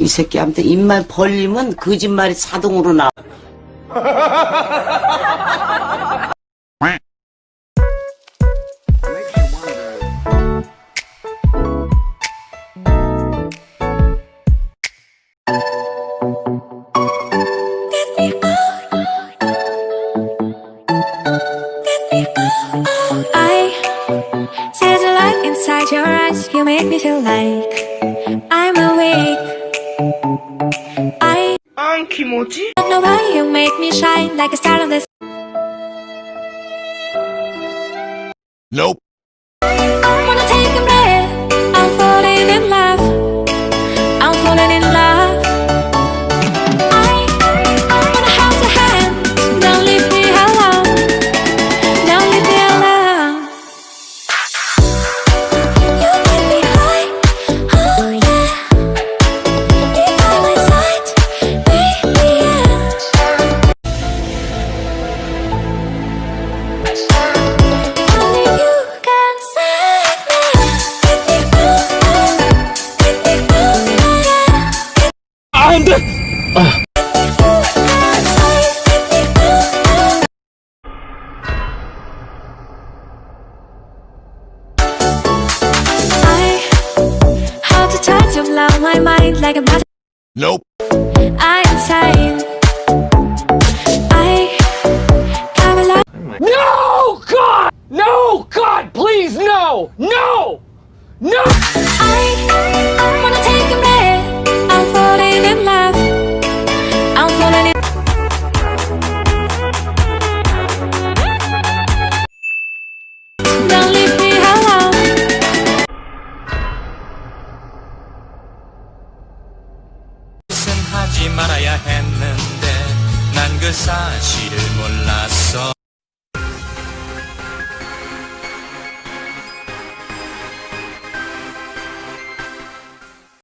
이 새끼한테 입만 벌리면 거짓말이 자동으로 나와. See the light inside your eyes. You make me feel like I'm awake. I don't know why you make me shine like a star on the sky. Nope. I wanna take a breath. I'm falling in love. I'm falling in love. I wanna hold your hand. Don't leave me alone. Don't leave me alone. You make me high. Oh yeah. Be by my side. Baby, yeah. Only you can save me. 안 돼! How to touch you blow my mind like a button. Nope. I'm insane. I come alive. No, God! No, God, please, no! No! No! I wanna take a breath. I'm falling in love. I'm falling in. Don't leave me alone. 하지 말아야 했는데 난 그 사실을 몰랐어.